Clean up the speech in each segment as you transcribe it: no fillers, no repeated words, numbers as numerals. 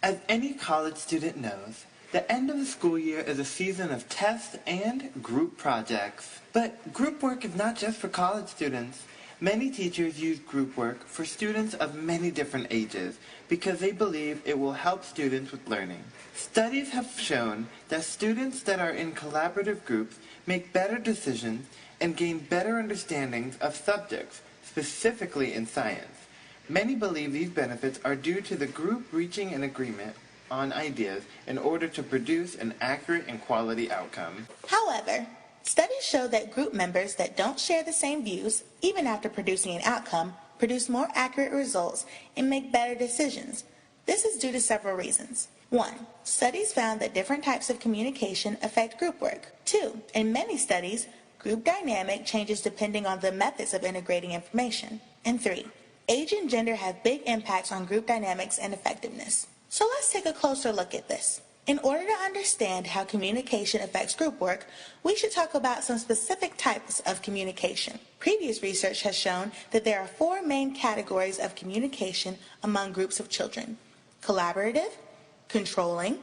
As any college student knows, the end of the school year is a season of tests and group projects. But group work is not just for college students. Many teachers use group work for students of many different ages because they believe it will help students with learning. Studies have shown that students that are in collaborative groups make better decisions and gain better understandings of subjects, specifically in science. Many believe these benefits are due to the group reaching an agreement on ideas in order to produce an accurate and quality outcome. However, studies show that group members that don't share the same views, even after producing an outcome, produce more accurate results and make better decisions. This is due to several reasons. 1. Studies found that different types of communication affect group work. 2. In many studies, group dynamic changes depending on the methods of integrating information. And 3. Age and gender have big impacts on group dynamics and effectiveness. So let's take a closer look at this. In order to understand how communication affects group work, we should talk about some specific types of communication. Previous research has shown that there are 4 main categories of communication among groups of children: collaborative, controlling,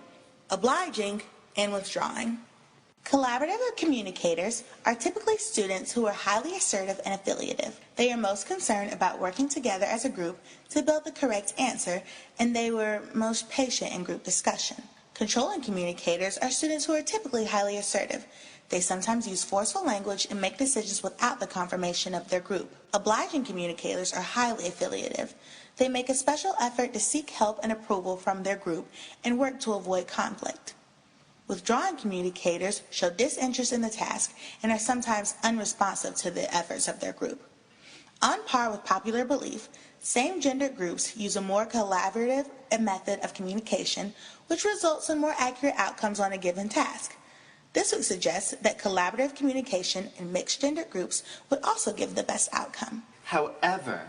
obliging, and withdrawing. Collaborative communicators are typically students who are highly assertive and affiliative. They are most concerned about working together as a group to build the correct answer, and they were most patient in group discussion. Controlling communicators are students who are typically highly assertive. They sometimes use forceful language and make decisions without the confirmation of their group. Obliging communicators are highly affiliative. They make a special effort to seek help and approval from their group and work to avoid conflict. Withdrawing communicators show disinterest in the task and are sometimes unresponsive to the efforts of their group. On par with popular belief, same-gender groups use a more collaborative method of communication, which results in more accurate outcomes on a given task. This would suggest that collaborative communication in mixed-gender groups would also give the best outcome. However,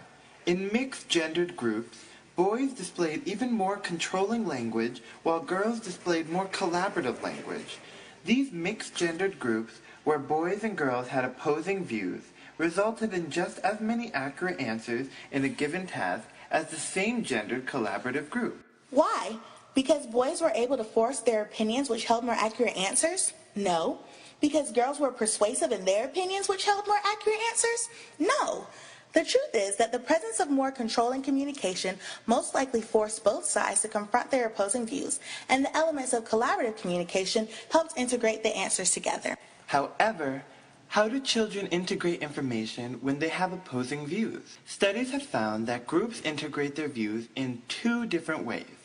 in mixed-gendered groups, boys displayed even more controlling language, while girls displayed more collaborative language. These mixed-gendered groups, where boys and girls had opposing views, resulted in just as many accurate answers in a given task as the same-gendered collaborative group. Why? Because boys were able to force their opinions, which held more accurate answers? No. Because girls were persuasive in their opinions, which held more accurate answers? No. The truth is that the presence of more controlling communication most likely forced both sides to confront their opposing views, and the elements of collaborative communication helped integrate the answers together. However, how do children integrate information when they have opposing views? Studies have found that groups integrate their views in 2 different ways.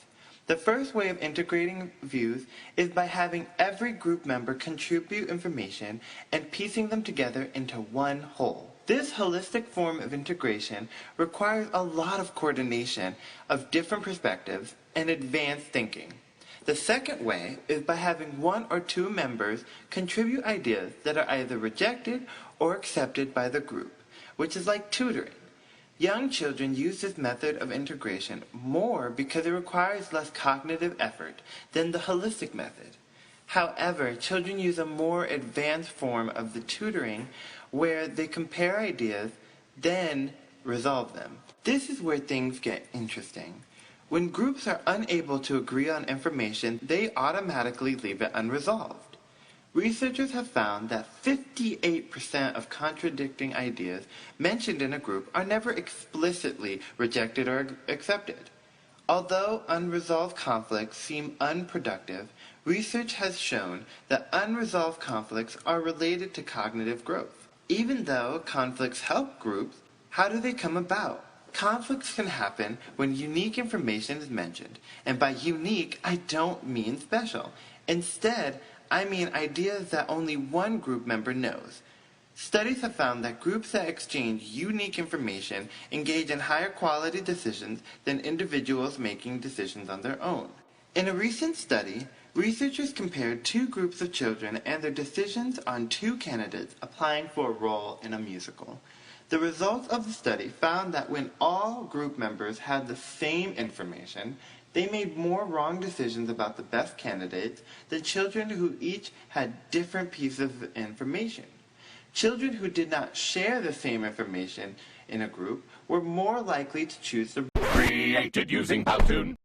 The first way of integrating views is by having every group member contribute information and piecing them together into one whole. This holistic form of integration requires a lot of coordination of different perspectives and advanced thinking. The second way is by having 1 or 2 members contribute ideas that are either rejected or accepted by the group, which is like tutoring. Young children use this method of integration more because it requires less cognitive effort than the holistic method. However, children use a more advanced form of the tutoring where they compare ideas, then resolve them. This is where things get interesting. When groups are unable to agree on information, they automatically leave it unresolved. Researchers have found that 58% of contradicting ideas mentioned in a group are never explicitly rejected or accepted. Although unresolved conflicts seem unproductive, research has shown that unresolved conflicts are related to cognitive growth. Even though conflicts help groups, how do they come about? Conflicts can happen when unique information is mentioned, and by unique, I don't mean special. Instead, I mean ideas that only one group member knows. Studies have found that groups that exchange unique information engage in higher quality decisions than individuals making decisions on their own. In a recent study, researchers compared 2 groups of children and their decisions on 2 candidates applying for a role in a musical. The results of the study found that when all group members had the same information, they made more wrong decisions about the best candidates than children who each had different pieces of information. Children who did not share the same information in a group were more likely to choose the created using Powtoon.